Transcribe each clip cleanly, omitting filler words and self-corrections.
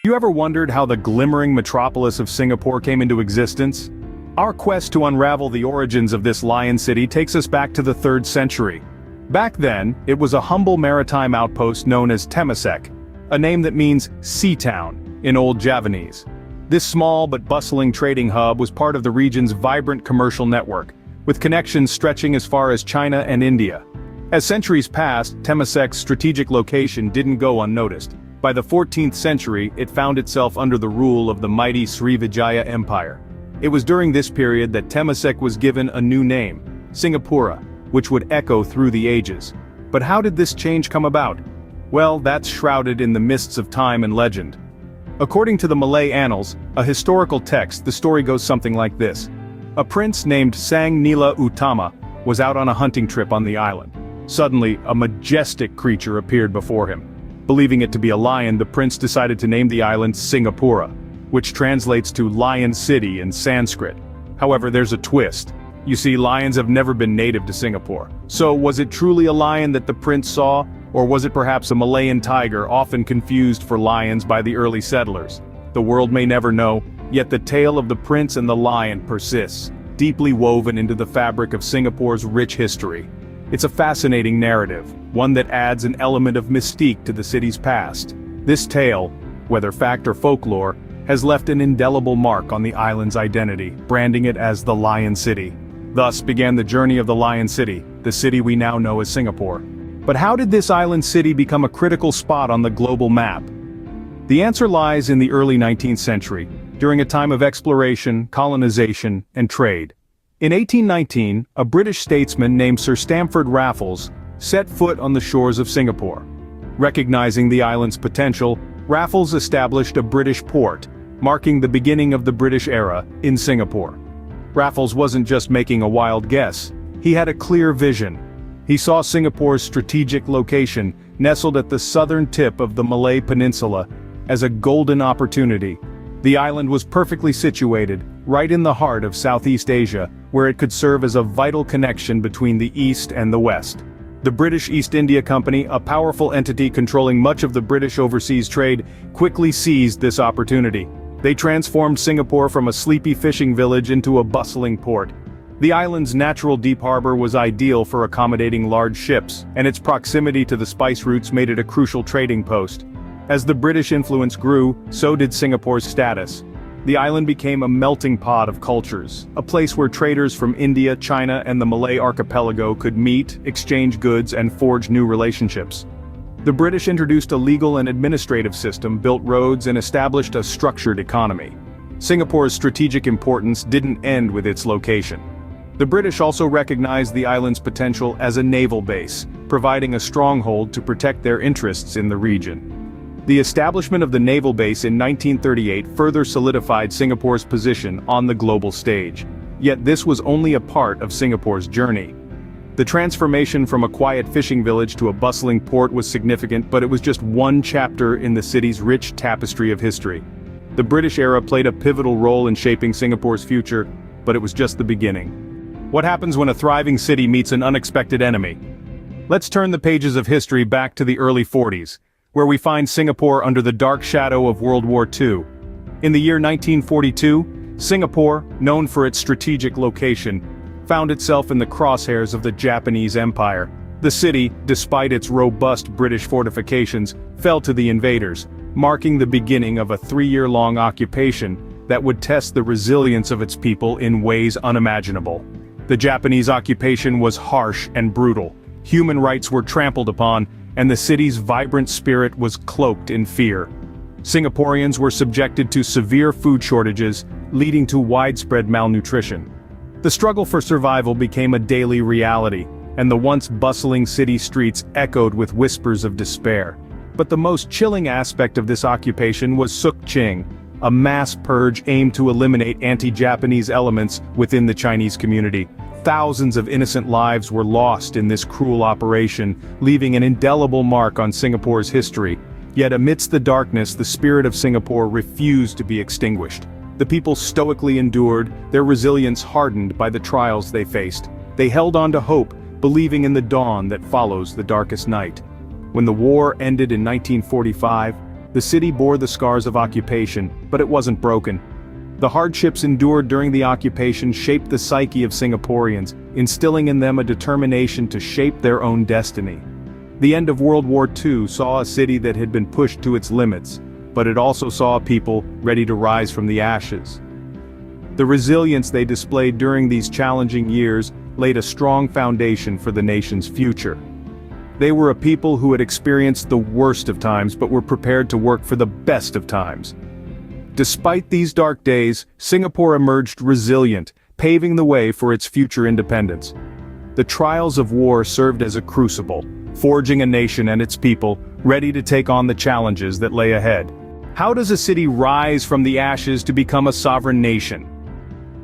You ever wondered how the glimmering metropolis of Singapore came into existence? Our quest to unravel the origins of this lion city takes us back to the 3rd century. Back then, it was a humble maritime outpost known as Temasek, a name that means sea town in Old Javanese. This small but bustling trading hub was part of the region's vibrant commercial network, with connections stretching as far as China and India. As centuries passed, Temasek's strategic location didn't go unnoticed. By the 14th century, it found itself under the rule of the mighty Srivijaya Empire. It was during this period that Temasek was given a new name, Singapura, which would echo through the ages. But how did this change come about? Well, that's shrouded in the mists of time and legend. According to the Malay Annals, a historical text, the story goes something like this. A prince named Sang Nila Utama was out on a hunting trip on the island. Suddenly, a majestic creature appeared before him. Believing it to be a lion, the prince decided to name the island Singapura, which translates to Lion City in Sanskrit. However, there's a twist. You see, lions have never been native to Singapore. So was it truly a lion that the prince saw, or was it perhaps a Malayan tiger often confused for lions by the early settlers? The world may never know, yet the tale of the prince and the lion persists, deeply woven into the fabric of Singapore's rich history. It's a fascinating narrative, one that adds an element of mystique to the city's past. This tale, whether fact or folklore, has left an indelible mark on the island's identity, branding it as the Lion City. Thus began the journey of the Lion City, the city we now know as Singapore. But how did this island city become a critical spot on the global map? The answer lies in the early 19th century, during a time of exploration, colonization, and trade. In 1819, a British statesman named Sir Stamford Raffles set foot on the shores of Singapore. Recognizing the island's potential, Raffles established a British port, marking the beginning of the British era in Singapore. Raffles wasn't just making a wild guess, he had a clear vision. He saw Singapore's strategic location, nestled at the southern tip of the Malay Peninsula, as a golden opportunity. The island was perfectly situated, right in the heart of Southeast Asia, where it could serve as a vital connection between the East and the West. The British East India Company, a powerful entity controlling much of the British overseas trade, quickly seized this opportunity. They transformed Singapore from a sleepy fishing village into a bustling port. The island's natural deep harbor was ideal for accommodating large ships, and its proximity to the spice routes made it a crucial trading post. As the British influence grew, so did Singapore's status. The island became a melting pot of cultures, a place where traders from India, China, and the Malay archipelago could meet, exchange goods, and forge new relationships. The British introduced a legal and administrative system, built roads, and established a structured economy. Singapore's strategic importance didn't end with its location. The British also recognized the island's potential as a naval base, providing a stronghold to protect their interests in the region. The establishment of the naval base in 1938 further solidified Singapore's position on the global stage. Yet this was only a part of Singapore's journey. The transformation from a quiet fishing village to a bustling port was significant, but it was just one chapter in the city's rich tapestry of history. The British era played a pivotal role in shaping Singapore's future, but it was just the beginning. What happens when a thriving city meets an unexpected enemy? Let's turn the pages of history back to the early 40s. Where we find Singapore under the dark shadow of World War II. In the year 1942, Singapore, known for its strategic location, found itself in the crosshairs of the Japanese Empire. The city, despite its robust British fortifications, fell to the invaders, marking the beginning of a 3-year-long occupation that would test the resilience of its people in ways unimaginable. The Japanese occupation was harsh and brutal. Human rights were trampled upon, and the city's vibrant spirit was cloaked in fear. Singaporeans were subjected to severe food shortages, leading to widespread malnutrition. The struggle for survival became a daily reality, and the once bustling city streets echoed with whispers of despair. But the most chilling aspect of this occupation was Suk Ching, a mass purge aimed to eliminate anti-Japanese elements within the Chinese community. Thousands of innocent lives were lost in this cruel operation, leaving an indelible mark on Singapore's history. Yet amidst the darkness, the spirit of Singapore refused to be extinguished. The people stoically endured, their resilience hardened by the trials they faced. They held on to hope, believing in the dawn that follows the darkest night. When the war ended in 1945, The city bore the scars of occupation, but it wasn't broken. The hardships endured during the occupation shaped the psyche of Singaporeans, instilling in them a determination to shape their own destiny. The end of World War II saw a city that had been pushed to its limits, but it also saw a people ready to rise from the ashes. The resilience they displayed during these challenging years laid a strong foundation for the nation's future. They were a people who had experienced the worst of times but were prepared to work for the best of times. Despite these dark days, Singapore emerged resilient, paving the way for its future independence. The trials of war served as a crucible, forging a nation and its people, ready to take on the challenges that lay ahead. How does a city rise from the ashes to become a sovereign nation?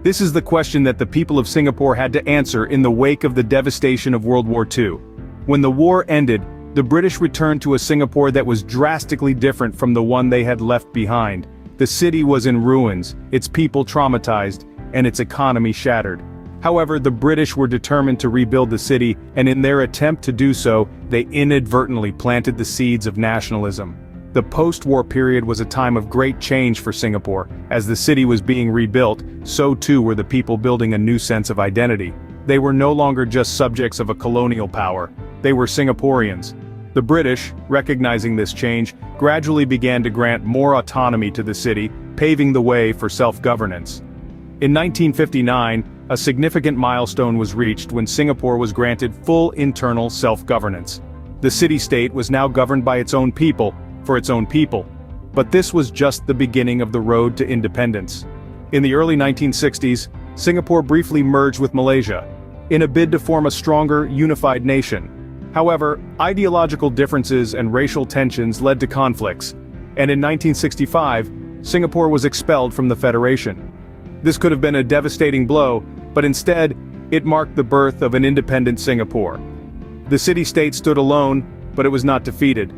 This is the question that the people of Singapore had to answer in the wake of the devastation of World War II. When the war ended, the British returned to a Singapore that was drastically different from the one they had left behind. The city was in ruins, its people traumatized, and its economy shattered. However, the British were determined to rebuild the city, and in their attempt to do so, they inadvertently planted the seeds of nationalism. The post-war period was a time of great change for Singapore. As the city was being rebuilt, so too were the people building a new sense of identity. They were no longer just subjects of a colonial power. They were Singaporeans. The British, recognizing this change, gradually began to grant more autonomy to the city, paving the way for self-governance. In 1959, a significant milestone was reached when Singapore was granted full internal self-governance. The city-state was now governed by its own people, for its own people. But this was just the beginning of the road to independence. In the early 1960s, Singapore briefly merged with Malaysia, in a bid to form a stronger, unified nation. However, ideological differences and racial tensions led to conflicts, and in 1965, Singapore was expelled from the Federation. This could have been a devastating blow, but instead, it marked the birth of an independent Singapore. The city-state stood alone, but it was not defeated.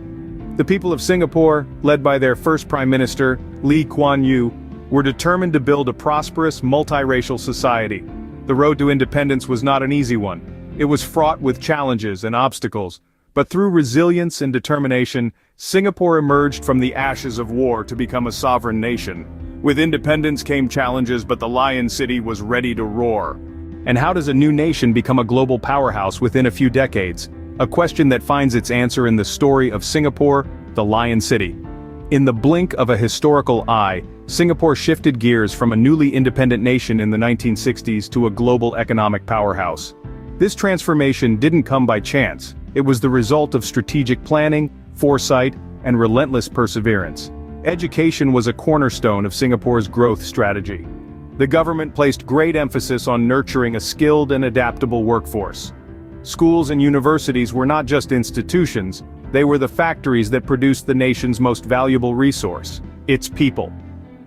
The people of Singapore, led by their first Prime Minister, Lee Kuan Yew, were determined to build a prosperous, multiracial society. The road to independence was not an easy one. It was fraught with challenges and obstacles, but through resilience and determination, Singapore emerged from the ashes of war to become a sovereign nation. With independence came challenges, but the Lion City was ready to roar. And how does a new nation become a global powerhouse within a few decades? A question that finds its answer in the story of Singapore, the Lion City. In the blink of a historical eye, Singapore shifted gears from a newly independent nation in the 1960s to a global economic powerhouse. This transformation didn't come by chance. It was the result of strategic planning, foresight, and relentless perseverance. Education was a cornerstone of Singapore's growth strategy. The government placed great emphasis on nurturing a skilled and adaptable workforce. Schools and universities were not just institutions, they were the factories that produced the nation's most valuable resource, its people.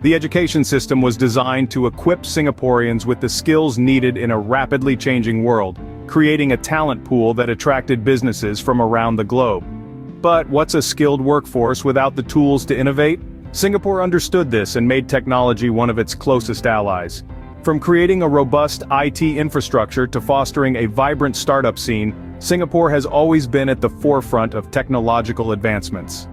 The education system was designed to equip Singaporeans with the skills needed in a rapidly changing world, creating a talent pool that attracted businesses from around the globe. But what's a skilled workforce without the tools to innovate? Singapore understood this and made technology one of its closest allies. From creating a robust IT infrastructure to fostering a vibrant startup scene, Singapore has always been at the forefront of technological advancements.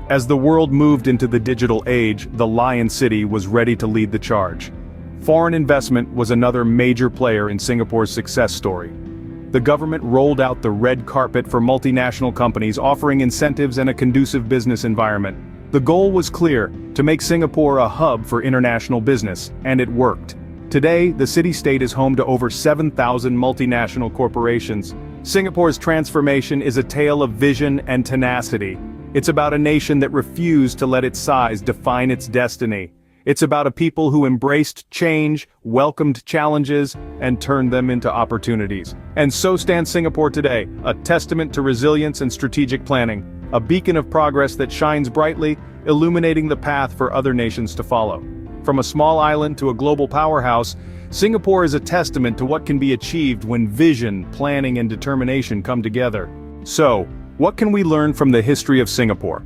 As the world moved into the digital age, the Lion City was ready to lead the charge. Foreign investment was another major player in Singapore's success story. The government rolled out the red carpet for multinational companies, offering incentives and a conducive business environment. The goal was clear, to make Singapore a hub for international business, and it worked. Today, the city-state is home to over 7,000 multinational corporations. Singapore's transformation is a tale of vision and tenacity. It's about a nation that refused to let its size define its destiny. It's about a people who embraced change, welcomed challenges, and turned them into opportunities. And so stands Singapore today, a testament to resilience and strategic planning, a beacon of progress that shines brightly, illuminating the path for other nations to follow. From a small island to a global powerhouse, Singapore is a testament to what can be achieved when vision, planning, and determination come together. So, what can we learn from the history of Singapore?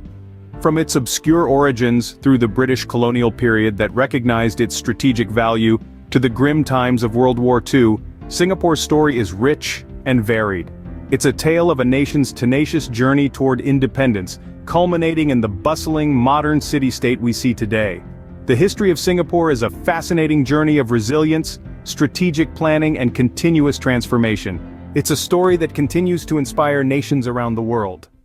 From its obscure origins through the British colonial period that recognized its strategic value, to the grim times of World War II, Singapore's story is rich and varied. It's a tale of a nation's tenacious journey toward independence, culminating in the bustling, modern city-state we see today. The history of Singapore is a fascinating journey of resilience, strategic planning, and continuous transformation. It's a story that continues to inspire nations around the world.